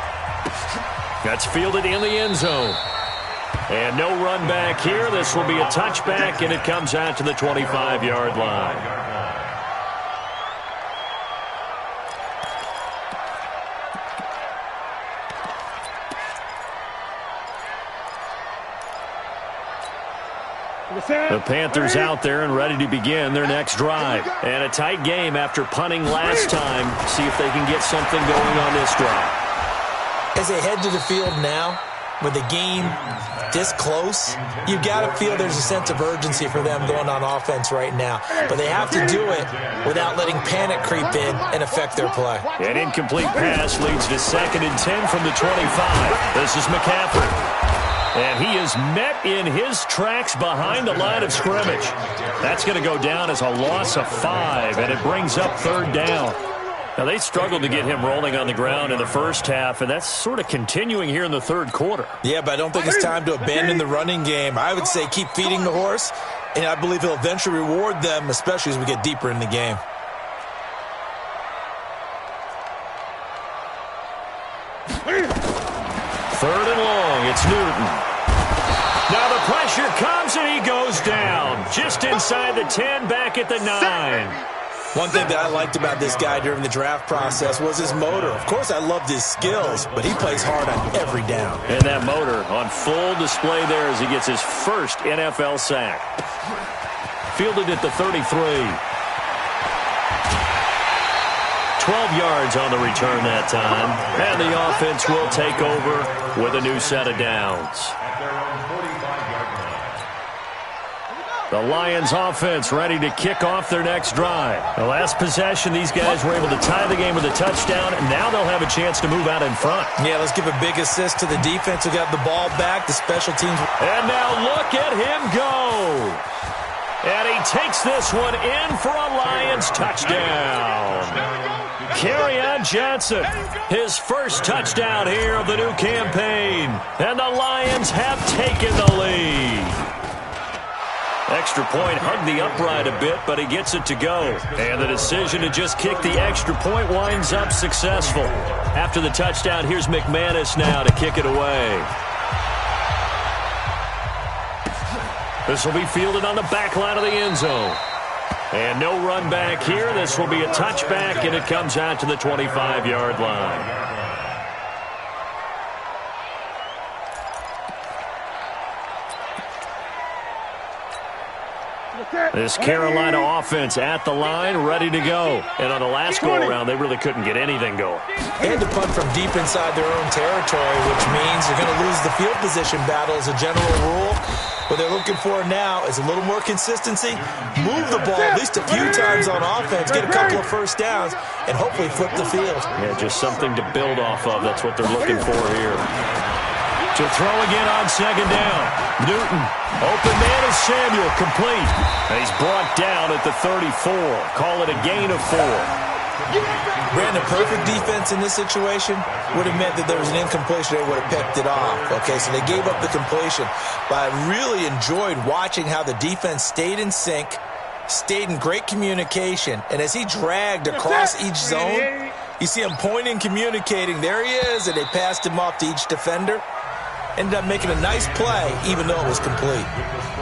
That's fielded in the end zone. And no run back here. This will be a touchback, and it comes out to the 25-yard line. The Panthers out there and ready to begin their next drive. And a tight game after punting last time. See if they can get something going on this drive. As they head to the field now, with the game this close, you've got to feel there's a sense of urgency for them going on offense right now. But they have to do it without letting panic creep in and affect their play. An incomplete pass leads to 2nd and 10 from the 25. This is McCaffrey. And he is met in his tracks behind the line of scrimmage. That's going to go down as a loss of 5, and it brings up 3rd down. Now, they struggled to get him rolling on the ground in the first half, and that's sort of continuing here in the 3rd quarter. Yeah, but I don't think it's time to abandon the running game. I would say keep feeding the horse, and I believe he'll eventually reward them, especially as we get deeper in the game. Third and long, it's Newton. Now the pressure comes and he goes down. Just inside the 10, back at the 9. One thing that I liked about this guy during the draft process was his motor. Of course, I loved his skills, but he plays hard on every down. And that motor on full display there as he gets his first NFL sack. Fielded at the 33. 12 yards on the return that time. And the offense will take over with a new set of downs. The Lions offense ready to kick off their next drive. The last possession, these guys were able to tie the game with a touchdown, and now they'll have a chance to move out in front. Yeah, let's give a big assist to the defense who got the ball back. The special teams. And now look at him go. And he takes this one in for a Lions touchdown. Kerryon Johnson, his first touchdown here of the new campaign. And the Lions have taken the lead. Extra point hugged the upright a bit, but he gets it to go. And the decision to just kick the extra point winds up successful. After the touchdown, here's McManus now to kick it away. This will be fielded on the back line of the end zone. And no run back here. This will be a touchback, and it comes out to the 25-yard line. This Carolina offense at the line, ready to go. And on the last go-around, they really couldn't get anything going. They had to punt from deep inside their own territory, which means they're going to lose the field position battle as a general rule. What they're looking for now is a little more consistency, move the ball at least a few times on offense, get a couple of first downs, and hopefully flip the field. Yeah, just something to build off of. That's what they're looking for here. To throw again on second down. Newton, open man is Samuel, complete. And he's brought down at the 34. Call it a gain of 4. Brandon, perfect defense in this situation would have meant that there was an incompletion. They would have picked it off. Okay, so they gave up the completion. But I really enjoyed watching how the defense stayed in sync, stayed in great communication. And as he dragged across each zone, you see him pointing, communicating. There he is, and they passed him off to each defender. Ended up making a nice play, even though it was complete.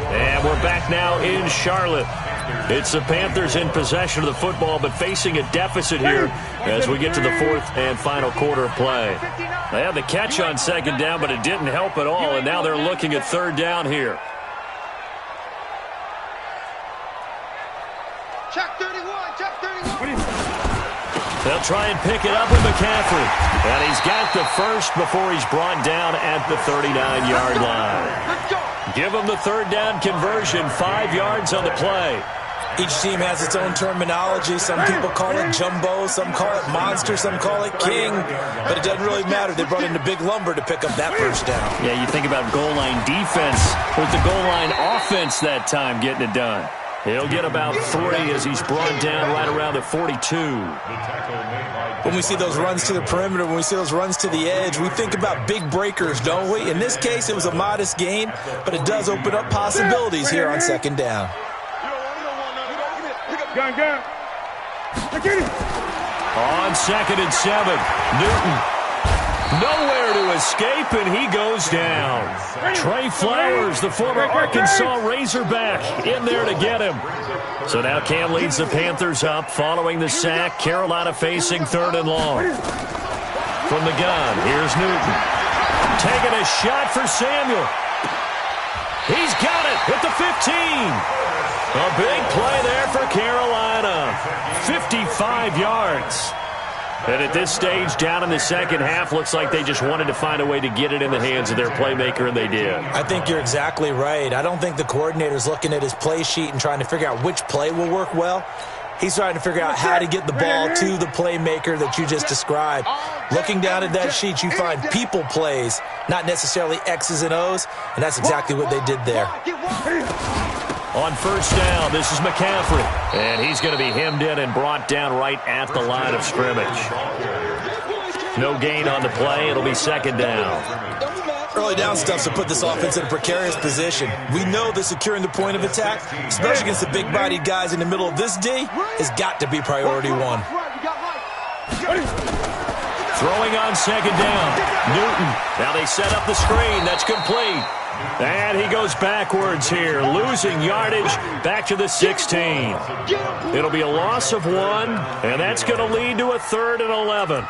And we're back now in Charlotte. It's the Panthers in possession of the football, but facing a deficit here as we get to the 4th and final quarter of play. They had the catch on second down, but it didn't help at all, and now they're looking at third down here. Check 31, check 31. They'll try and pick it up with McCaffrey. And he's got the first before he's brought down at the 39-yard line. Give him the third down conversion, 5 yards on the play. Each team has its own terminology. Some people call it jumbo, some call it monster, some call it king. But it doesn't really matter. They brought in the big lumber to pick up that first down. Yeah, you think about goal line defense with the goal line offense that time getting it done. He'll get about 3 as he's brought down right around the 42. When we see those runs to the perimeter, when we see those runs to the edge, we think about big breakers, don't we? In this case, it was a modest gain, but it does open up possibilities here on second down. Gun. On 2nd and 7, Newton. Nowhere to escape, and he goes down. Trey Flowers, the former Arkansas Razorback, in there to get him. So now Cam leads the Panthers up following the sack. Carolina facing 3rd and long. From the gun, here's Newton. Taking a shot for Samuel. He's got it at the 15. A big play there for Carolina. 55 yards. And at this stage, down in the second half, looks like they just wanted to find a way to get it in the hands of their playmaker, and they did. I think you're exactly right. I don't think the coordinator's looking at his play sheet and trying to figure out which play will work well. He's trying to figure out how to get the ball to the playmaker that you just described. Looking down at that sheet, you find people plays, not necessarily X's and O's, and that's exactly what they did there. On first down, this is McCaffrey. And he's going to be hemmed in and brought down right at the line of scrimmage. No gain on the play. It'll be second down. Early down stuff to put this offense in a precarious position. We know that securing the point of attack, especially against the big-bodied guys in the middle of this D, has got to be priority one. Throwing on second down. Newton. Now they set up the screen. That's complete. And he goes backwards here, losing yardage back to the 16. It'll be a loss of 1, and that's going to lead to a 3rd and 11.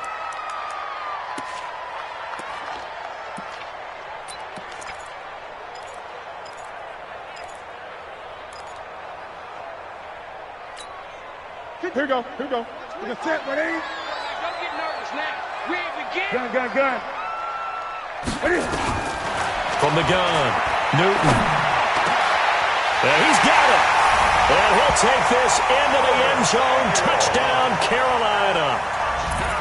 Here we go. We're set, ready? Don't get nervous now. We ain't begin. Gun. Ready? From the gun, Newton. And he's got it. And he'll take this into the end zone. Touchdown, Carolina.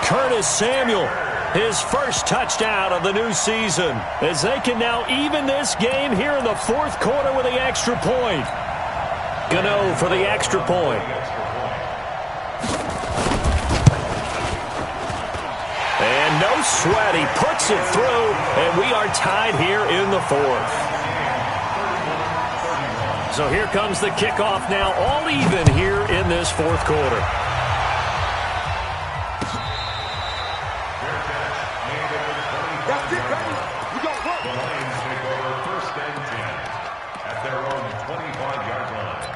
Curtis Samuel, his first touchdown of the new season, as they can now even this game here in the 4th quarter with the extra point. Gano for the extra point. And no sweat, he puts it through, and we are tied here in the 4th. So here comes the kickoff now, all even here in this 4th quarter. That's it, baby. We got work. The Lions take over 1st and 10 at their own 25-yard line.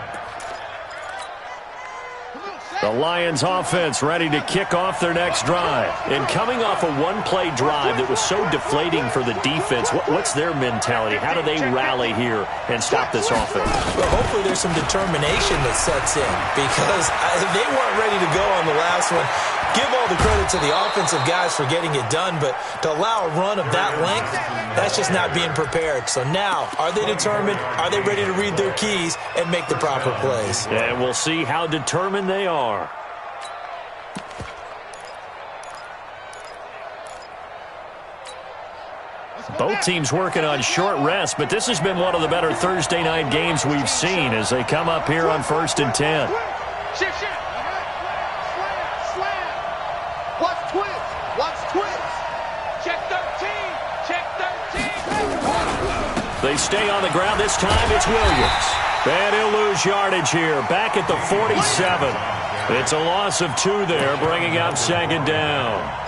The Lions offense ready to kick off their next drive. And coming off a one-play drive that was so deflating for the defense, what's their mentality? How do they rally here and stop this offense? Well, hopefully there's some determination that sets in, because they weren't ready to go on the last one. Give all the credit to the offensive guys for getting it done, but to allow a run of that length, that's just not being prepared. So now, are they determined? Are they ready to read their keys and make the proper plays? And we'll see how determined they are. Both teams working on short rest, but this has been one of the better Thursday night games we've seen as they come up here on 1st and 10. Shift. Watch twins. Check 13. They stay on the ground. This time it's Williams. And he'll lose yardage here. Back at the 47. It's a loss of 2 there, bringing up second down.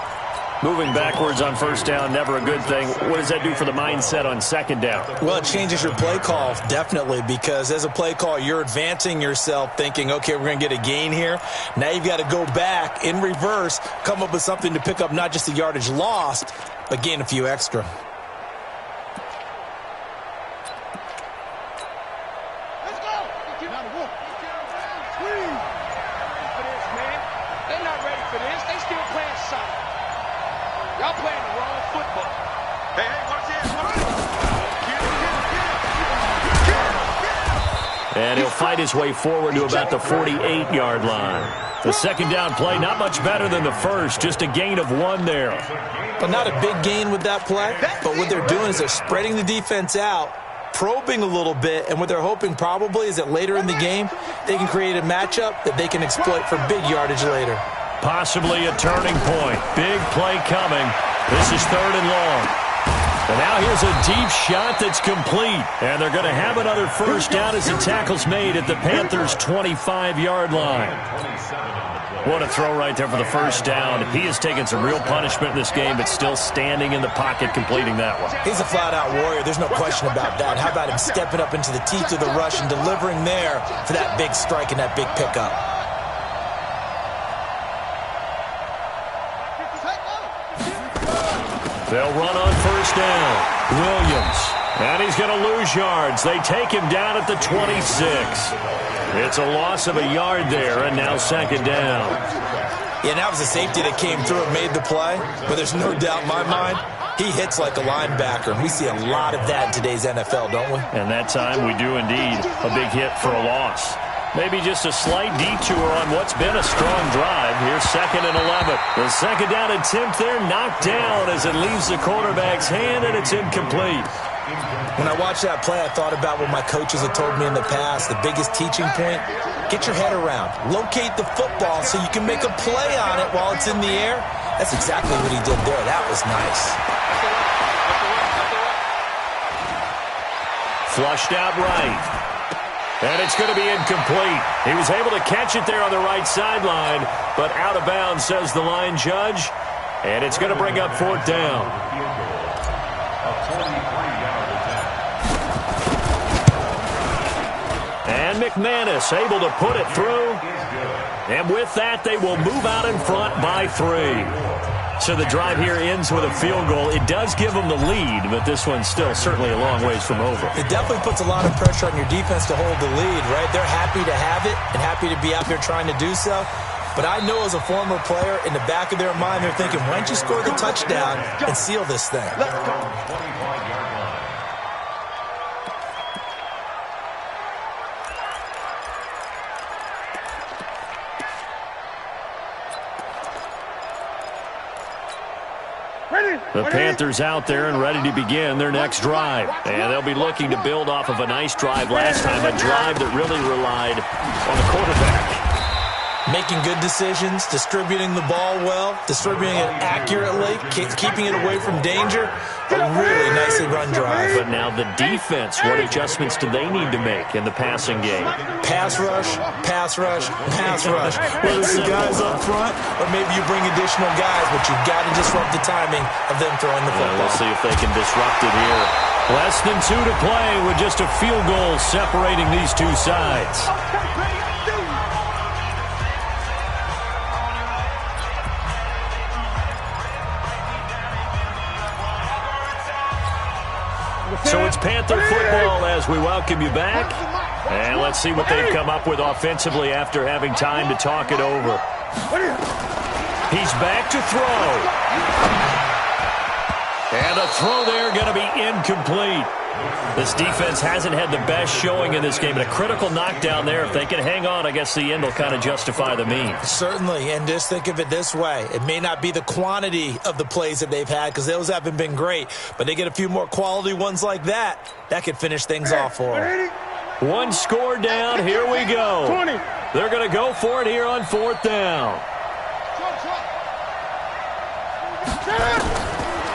Moving backwards on first down, never a good thing. What does that do for the mindset on second down? Well, it changes your play call, definitely, because as a play call, you're advancing yourself thinking, okay, we're going to get a gain here. Now you've got to go back in reverse, come up with something to pick up not just the yardage lost, but gain a few extra. Let's go. For this, man. They're not ready for this. They still playing solid. Y'all playing the wrong football. Hey, watch this. And he'll fight his way forward to about the 48-yard line. The second down play, not much better than the first, just a gain of 1 there. But not a big gain with that play, but what they're doing is they're spreading the defense out, probing a little bit, and what they're hoping probably is that later in the game, they can create a matchup that they can exploit for big yardage later. Possibly a turning point. Big play coming. This is 3rd and long. And now here's a deep shot that's complete. And they're going to have another first down as the tackle's made at the Panthers' 25-yard line. What a throw right there for the first down. He has taken some real punishment in this game, but still standing in the pocket completing that one. He's a flat-out warrior. There's no question about that. How about him stepping up into the teeth of the rush and delivering there for that big strike and that big pickup? They'll run on first down. Williams. And he's going to lose yards. They take him down at the 26. It's a loss of a yard there, and now second down. Yeah, that was a safety that came through and made the play, but there's no doubt in my mind, he hits like a linebacker. We see a lot of that in today's NFL, don't we? And that time we do indeed. A big hit for a loss. Maybe just a slight detour on what's been a strong drive. Here's 2nd and 11. The second down attempt there knocked down as it leaves the quarterback's hand, and it's incomplete. When I watched that play, I thought about what my coaches had told me in the past. The biggest teaching point, get your head around. Locate the football so you can make a play on it while it's in the air. That's exactly what he did there. That was nice. Flushed out right. And it's going to be incomplete. He was able to catch it there on the right sideline, but out of bounds, says the line judge. And it's going to bring up 4th down. And McManus able to put it through. And with that, they will move out in front by 3. So the drive here ends with a field goal. It does give them the lead, but this one's still certainly a long ways from over. It definitely puts a lot of pressure on your defense to hold the lead, right? They're happy to have it and happy to be out there trying to do so. But I know as a former player, in the back of their mind, they're thinking, why don't you score the touchdown and seal this thing? Let's go. The Panthers out there and ready to begin their next drive. And they'll be looking to build off of a nice drive last time, a drive that really relied on the quarterback. Making good decisions, distributing the ball well, distributing it accurately, keeping it away from danger. A really nicely run drive. But now the defense, what adjustments do they need to make in the passing game? Pass rush, pass rush, pass rush. Whether it's the guys up front or maybe you bring additional guys, but you've got to disrupt the timing of them throwing the football. We'll see if they can disrupt it here. Less than 2 to play with just a field goal separating these two sides. So it's Panther football as we welcome you back. And let's see what they've come up with offensively after having time to talk it over. He's back to throw. And a throw there going to be incomplete. This defense hasn't had the best showing in this game, but a critical knockdown there. If they can hang on, I guess the end will kind of justify the means. Certainly, and just think of it this way. It may not be the quantity of the plays that they've had because those haven't been great, but they get a few more quality ones like that. That could finish things off for them. One score down. Here we go. They're going to go for it here on 4th down.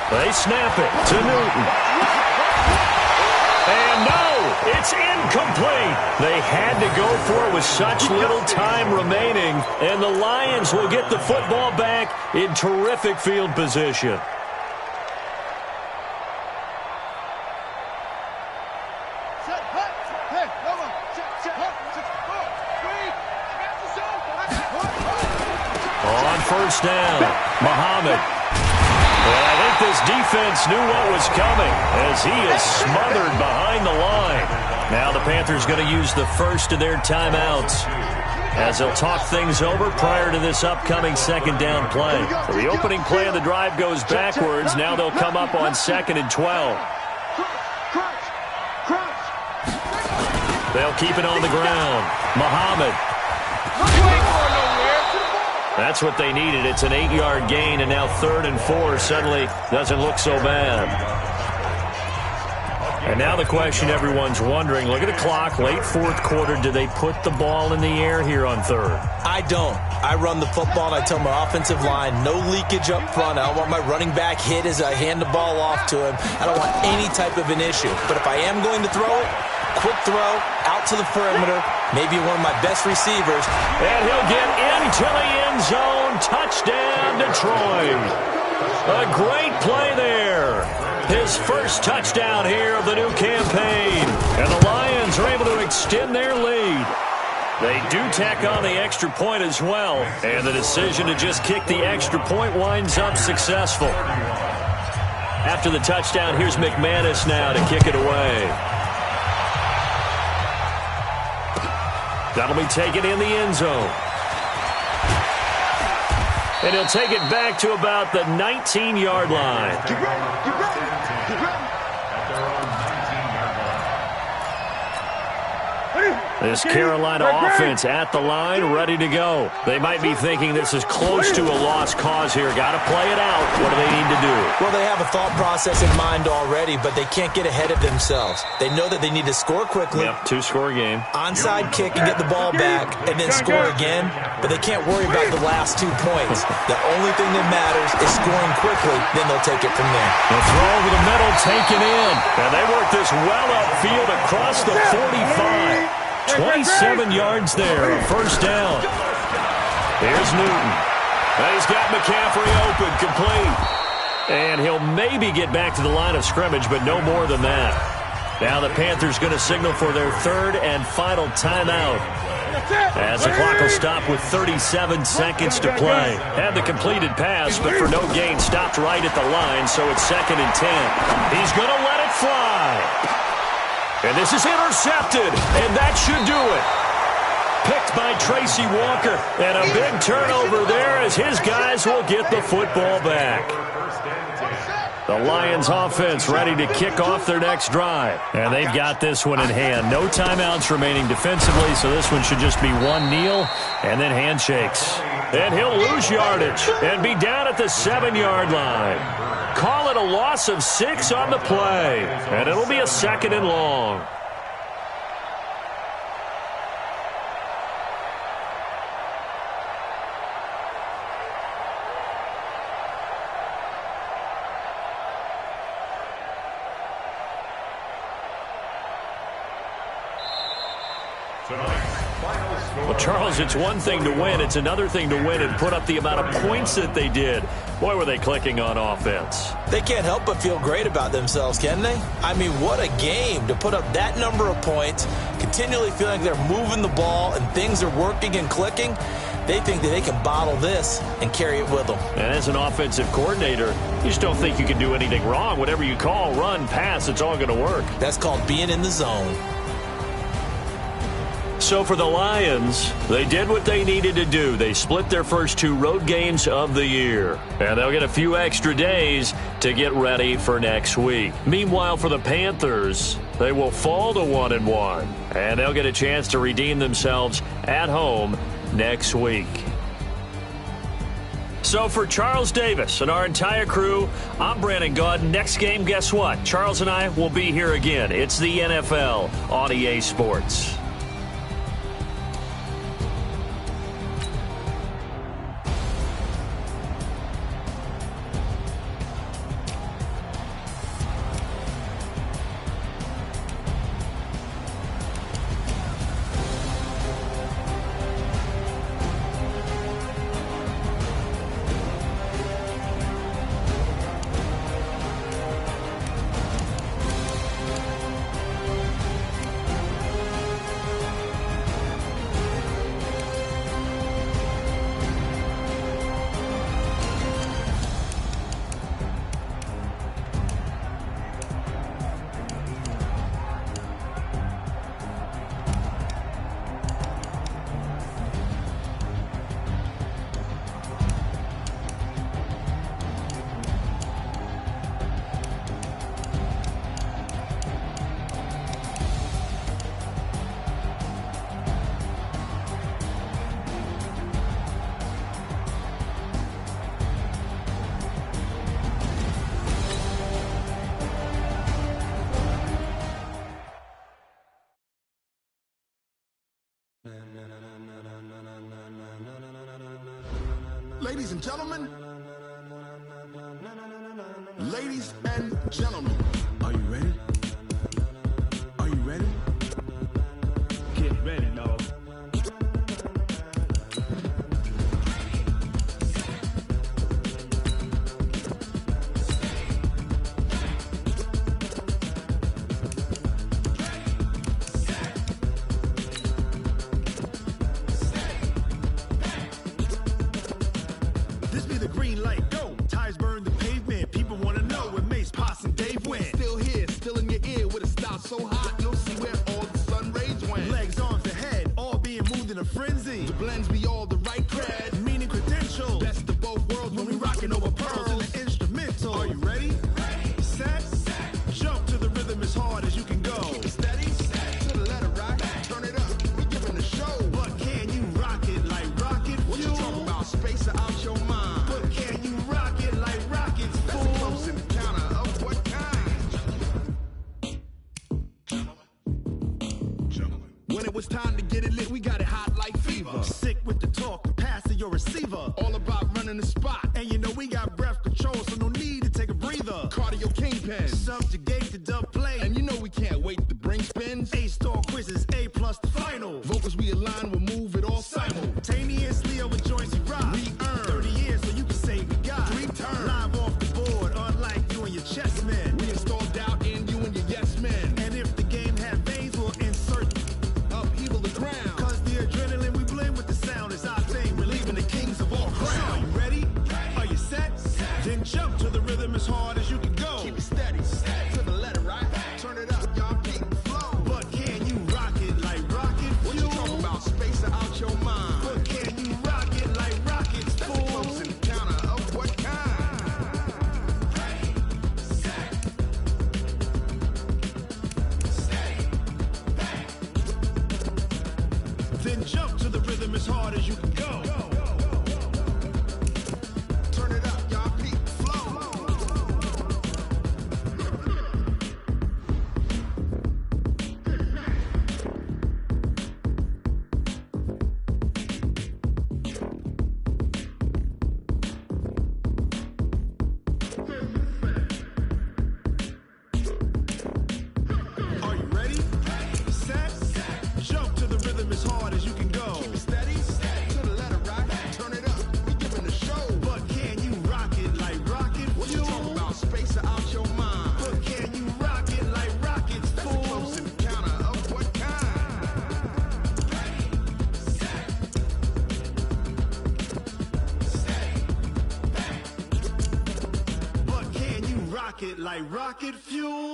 They snap it to Newton. And no, it's incomplete. They had to go for it with such little time remaining, and the Lions will get the football back in terrific field position. On first down, Muhammad. And I think this defense knew what was coming as he is smothered behind the line. Now the Panthers going to use the first of their timeouts as they'll talk things over prior to this upcoming second down play. So the opening play of the drive goes backwards. Now they'll come up on 2nd and 12. They'll keep it on the ground. Muhammad. That's what they needed. It's an 8-yard gain, and now 3rd and 4 suddenly doesn't look so bad. And now the question everyone's wondering, look at the clock, late 4th quarter. Do they put the ball in the air here on 3rd? I don't. I run the football, and I tell my offensive line, no leakage up front. I don't want my running back hit as I hand the ball off to him. I don't want any type of an issue. But if I am going to throw it, quick throw, out to the perimeter, maybe one of my best receivers. And he'll get into the end zone. Touchdown, Detroit. A great play there. His first touchdown here of the new campaign. And the Lions are able to extend their lead. They do tack on the extra point as well. And the decision to just kick the extra point winds up successful. After the touchdown, here's McManus now to kick it away. That'll be taken in the end zone. And he'll take it back to about the 19-yard line. This Carolina offense at the line, ready to go. They might be thinking this is close to a lost cause here. Got to play it out. What do they need to do? Well, they have a thought process in mind already, but they can't get ahead of themselves. They know that they need to score quickly. Yep, 2-score game. Onside kick and get the ball back, and then score again. But they can't worry about the last 2 points. The only thing that matters is scoring quickly. Then they'll take it from there. The throw over the middle, taken in. And they work this well upfield across the 45. 27 yards there, a first down. Here's Newton. He's got McCaffrey open, complete. And he'll maybe get back to the line of scrimmage, but no more than that. Now the Panthers going to signal for their 3rd and final timeout. As the clock will stop with 37 seconds to play. Had the completed pass, but for no gain, stopped right at the line, so it's 2nd and 10. He's going to let it fly. And this is intercepted, and that should do it. Picked by Tracy Walker, and a big turnover there as his guys will get the football back. The Lions offense ready to kick off their next drive. And they've got this one in hand. No timeouts remaining defensively, so this one should just be one kneel and then handshakes. And he'll lose yardage and be down at the 7-yard line. Call it a loss of 6 on the play. And it'll be a 2nd and long. Well, Charles, it's one thing to win. It's another thing to win and put up the amount of points that they did. Boy, were they clicking on offense. They can't help but feel great about themselves, can they? I mean, what a game to put up that number of points, continually feeling they're moving the ball and things are working and clicking. They think that they can bottle this and carry it with them. And as an offensive coordinator, you just don't think you can do anything wrong. Whatever you call, run, pass, it's all going to work. That's called being in the zone. So for the Lions, they did what they needed to do. They split their first 2 road games of the year. And they'll get a few extra days to get ready for next week. Meanwhile, for the Panthers, they will fall to 1-1. And they'll get a chance to redeem themselves at home next week. So for Charles Davis and our entire crew, I'm Brandon Gaudin. Next game, guess what? Charles and I will be here again. It's the NFL on EA Sports. Ladies and gentlemen. Ladies and gentlemen. Are you ready? Are you ready? Get ready, dog. This be the green light, go. Tires burn the pavement. People want to know where Mace, Poss, and Dave went. Still here, still in your ear with a style so hot, you'll see where all the sun rays went. Legs, arms, and head, all being moved in a frenzy. The blends be all the right cred. Meaning credentials. Best of both worlds When we rockin' over pearls in the instrumental. Are you ready? Set, jump to the rhythm as hard as you can go. Steady, to the letter right. Turn it up, we giving the show. But can you rock it like rocket fuel? What you talking about? Space or out your mind? But can you rock it like rockets, That's fool? a close encounter of what kind? Gentlemen. When it was time to get it lit, we got it hot like fever. Sick with the talk, the pass to your receiver. All about running the spot. And you know we got breath control, so no need to take a breather. Cardio kingpin. Subjugate the dub play. And you know we can't wait to bring spins. A-star quizzes, A+ the final. Vocals we align, we'll move it all Simultaneously over joints we rock. We earn 30 years so you can say we got 3 turns. Live off the board, unlike you and your chess men. We install doubt in you and your yes men. And if the game had veins, we'll insert Upheaval the ground. Cause the adrenaline we blend with the sound is our thing. Relieving the kings of all crowns. So are you ready? Are you set? Then jump to the rhythm as hard as you can go. Keep it steady, to the letter right. Turn it up, y'all keep the flow. But can you rock it like rocket fuel? What you talking about? Space or out your mind? But can you rock it like rockets, That's a fool? close encounter of what kind? Then jump to the rhythm as hard as you can go. Turn it up, y'all keep the flow. Are you ready? Set, jump to the rhythm as hard as you can go. Keep it steady, to the letter right. Turn it up, we giving the show. But can you rock it like rocket What you fuel? talking about? Space or out your mind? But can you rock it like rockets, That's a fool? close encounter of what kind? But can you rock it like rocket fuel?